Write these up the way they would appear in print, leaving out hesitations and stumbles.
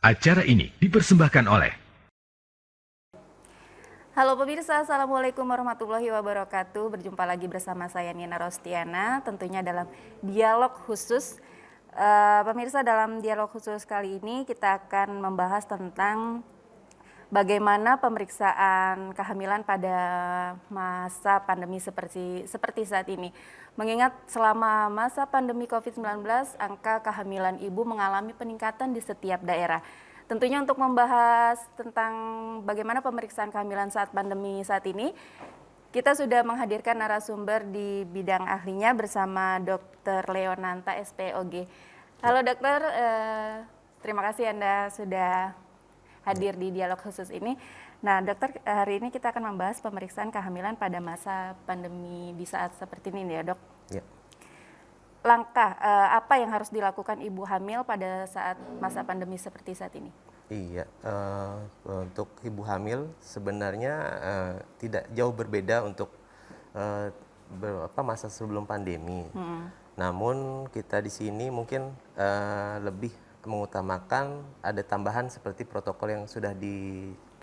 Acara ini dipersembahkan oleh Halo pemirsa, Assalamualaikum warahmatullahi wabarakatuh. Berjumpa lagi bersama saya Nina Rostiana, tentunya dalam dialog khusus. Pemirsa, dalam dialog khusus kali ini kita akan membahas tentang bagaimana pemeriksaan kehamilan pada masa pandemi seperti saat ini. Mengingat selama masa pandemi COVID-19, angka kehamilan ibu mengalami peningkatan di setiap daerah. Tentunya untuk membahas tentang bagaimana pemeriksaan kehamilan saat pandemi saat ini, kita sudah menghadirkan narasumber di bidang ahlinya bersama Dr. Leonanta SPOG. Halo dokter, terima kasih Anda sudah hadir di dialog khusus ini. Nah dokter, hari ini kita akan membahas pemeriksaan kehamilan pada masa pandemi di saat seperti ini ya dok. Ya. Langkah apa yang harus dilakukan ibu hamil pada saat masa pandemi seperti saat ini? Iya, untuk ibu hamil sebenarnya tidak jauh berbeda untuk masa sebelum pandemi. Namun kita di sini mungkin lebih mengutamakan ada tambahan seperti protokol yang sudah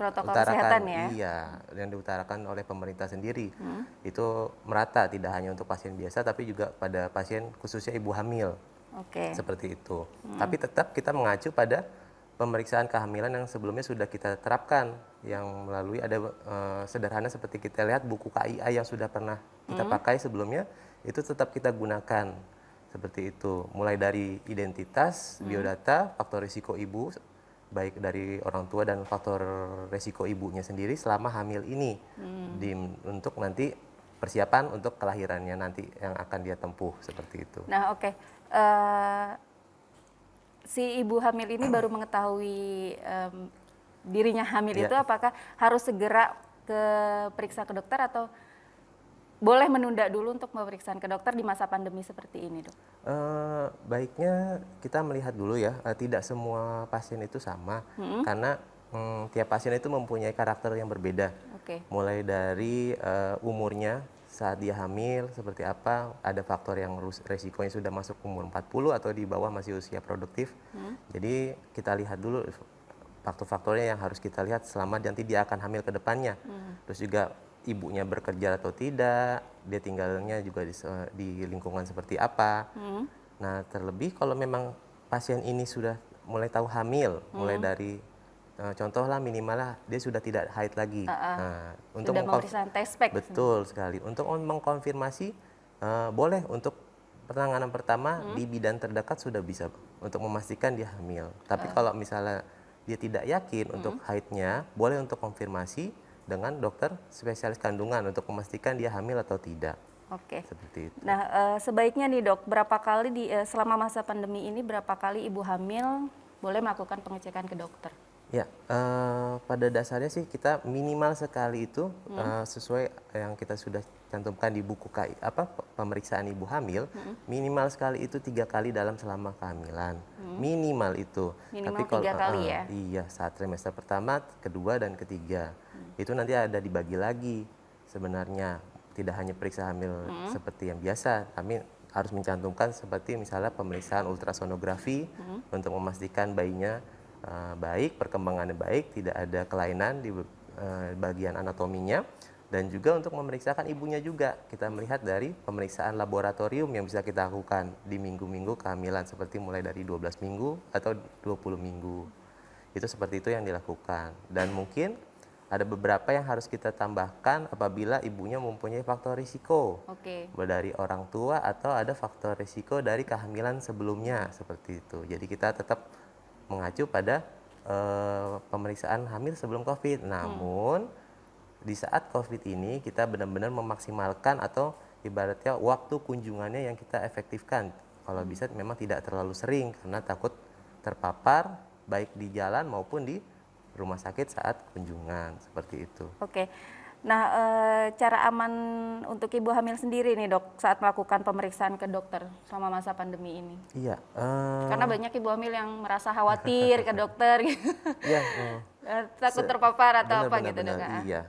Protokol diutarakan, kesehatan ya? iya, yang diutarakan oleh pemerintah sendiri. Itu merata tidak hanya untuk pasien biasa, tapi juga pada pasien khususnya ibu hamil. Oke. Seperti itu. Tapi tetap kita mengacu pada pemeriksaan kehamilan yang sebelumnya sudah kita terapkan, yang melalui ada sederhana seperti kita lihat buku KIA yang sudah pernah kita pakai sebelumnya, itu tetap kita gunakan. Seperti itu. Mulai dari identitas, biodata, faktor risiko ibu, baik dari orang tua dan faktor risiko ibunya sendiri selama hamil ini, untuk nanti persiapan untuk kelahirannya nanti yang akan dia tempuh, seperti itu. Nah oke. Si ibu hamil ini baru mengetahui dirinya hamil Ya. itu, apakah harus segera periksa ke dokter atau boleh menunda dulu untuk pemeriksaan ke dokter di masa pandemi seperti ini dok? Baiknya kita melihat dulu ya, tidak semua pasien itu sama, karena tiap pasien itu mempunyai karakter yang berbeda. Oke. Mulai dari umurnya saat dia hamil seperti apa, ada faktor yang resikonya sudah masuk umur 40 atau di bawah masih usia produktif. Jadi kita lihat dulu faktor-faktornya yang harus kita lihat selama nanti dia akan hamil ke depannya. Terus juga ibunya bekerja atau tidak, dia tinggalnya juga di lingkungan seperti apa. Nah, terlebih kalau memang pasien ini sudah mulai tahu hamil, mulai dari contohlah minimal dia sudah tidak haid lagi. Nah, untuk Sudah pemeriksaan test pack. betul sekali. Untuk mengkonfirmasi boleh untuk penanganan pertama di bidan terdekat sudah bisa untuk memastikan dia hamil. Tapi kalau misalnya dia tidak yakin untuk haidnya, boleh untuk konfirmasi dengan dokter spesialis kandungan untuk memastikan dia hamil atau tidak. Oke. Seperti itu. Nah sebaiknya nih dok, berapa kali selama masa pandemi ini berapa kali ibu hamil boleh melakukan pengecekan ke dokter? Ya, pada dasarnya sih kita minimal sekali itu sesuai yang kita sudah cantumkan di buku pemeriksaan ibu hamil, minimal sekali itu 3 kali dalam selama kehamilan, minimal itu. Minimal Tapi kalau 3 kali ya? iya, saat trimester pertama, kedua dan ketiga itu nanti ada dibagi lagi sebenarnya, tidak hanya periksa hamil seperti yang biasa, kami harus mencantumkan seperti misalnya pemeriksaan ultrasonografi untuk memastikan bayinya baik, perkembangannya baik, tidak ada kelainan di bagian anatominya, dan juga untuk memeriksakan ibunya juga. Kita melihat dari pemeriksaan laboratorium yang bisa kita lakukan di minggu-minggu kehamilan, seperti mulai dari 12 minggu atau 20 minggu. Itu seperti itu yang dilakukan. Dan mungkin ada beberapa yang harus kita tambahkan apabila ibunya mempunyai faktor risiko. Oke. Dari orang tua atau ada faktor risiko dari kehamilan sebelumnya, seperti itu. Jadi kita tetap mengacu pada pemeriksaan hamil sebelum COVID. Namun di saat COVID ini kita benar-benar memaksimalkan atau ibaratnya waktu kunjungannya yang kita efektifkan. Kalau bisa memang tidak terlalu sering karena takut terpapar baik di jalan maupun di rumah sakit saat kunjungan, seperti itu. Oke. Nah, cara aman untuk ibu hamil sendiri nih dok saat melakukan pemeriksaan ke dokter selama masa pandemi ini? Iya. Karena banyak ibu hamil yang merasa khawatir ke dokter gitu. Iya. Takut terpapar atau apa Benar, gitu dok? iya.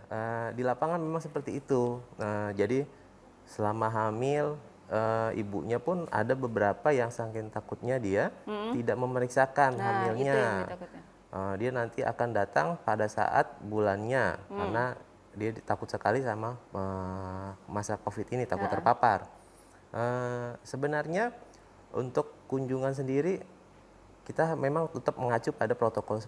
Di lapangan memang seperti itu. Jadi selama hamil, ibunya pun ada beberapa yang saking takutnya dia tidak memeriksakan Nah, itu yang hamilnya. ditakutkan. dia nanti akan datang pada saat bulannya, karena dia takut sekali sama masa COVID ini, takut terpapar. Sebenarnya untuk kunjungan sendiri kita memang tetap mengacu pada protokol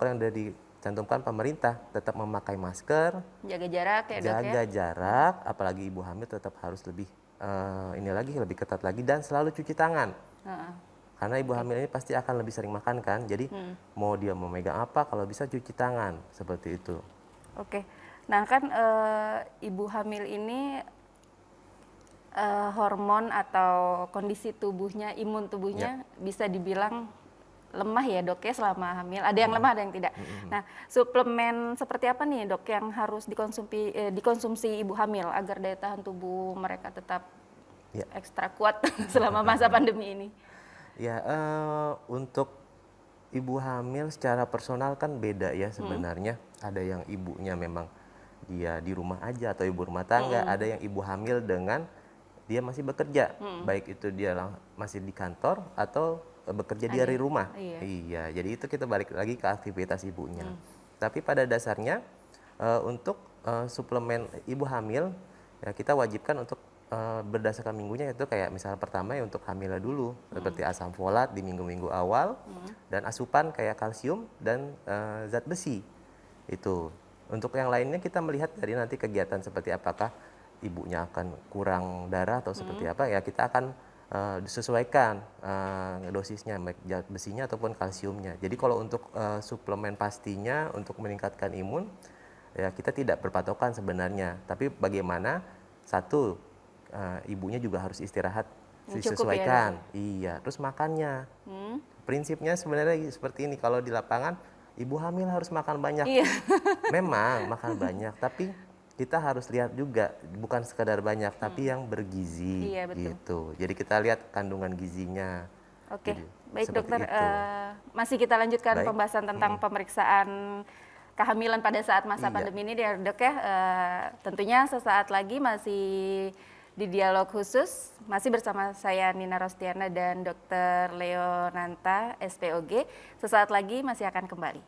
yang sudah dicantumkan pemerintah, tetap memakai masker, Jaga jarak ya dok ya. jaga jarak, apalagi ibu hamil tetap harus lebih lebih ketat lagi, dan selalu cuci tangan. Karena ibu hamil ini pasti akan lebih sering makan kan, jadi mau dia memegang apa, kalau bisa cuci tangan, seperti itu. Oke, nah kan ibu hamil ini hormon atau kondisi tubuhnya, imun tubuhnya bisa dibilang lemah ya dok ya selama hamil. Ada yang lemah, ada yang tidak. Nah, suplemen seperti apa nih dok yang harus dikonsumsi ibu hamil agar daya tahan tubuh mereka tetap ekstra kuat selama masa pandemi ini? Ya, untuk ibu hamil secara personal kan beda ya sebenarnya. Ada yang ibunya memang dia di rumah aja atau ibu rumah tangga, ada yang ibu hamil dengan dia masih bekerja, baik itu dia masih di kantor atau bekerja dari rumah. Iya, jadi itu kita balik lagi ke aktivitas ibunya. Tapi pada dasarnya untuk suplemen ibu hamil ya kita wajibkan untuk berdasarkan minggunya, itu kayak misalnya pertama ya untuk hamil dulu, seperti asam folat di minggu-minggu awal, dan asupan kayak kalsium dan zat besi. Itu. Untuk yang lainnya kita melihat dari nanti kegiatan seperti apakah ibunya akan kurang darah atau seperti apa, ya kita akan disesuaikan dosisnya, baik zat besinya ataupun kalsiumnya. Jadi kalau untuk suplemen pastinya untuk meningkatkan imun, ya kita tidak berpatokan sebenarnya. Tapi bagaimana, satu, ibunya juga harus istirahat, disesuaikan. Ya, iya, terus makannya. Prinsipnya sebenarnya seperti ini, kalau di lapangan, ibu hamil harus makan banyak. Memang makan banyak, tapi kita harus lihat juga bukan sekadar banyak, tapi yang bergizi, gitu. Jadi kita lihat kandungan gizinya. Oke, baik dokter. Masih kita lanjutkan pembahasan tentang pemeriksaan kehamilan pada saat masa pandemi ini ya dok ya. Tentunya sesaat lagi masih di dialog khusus, masih bersama saya Nina Rostiana dan Dr. Leonanta, SPOG. Sesaat lagi masih akan kembali.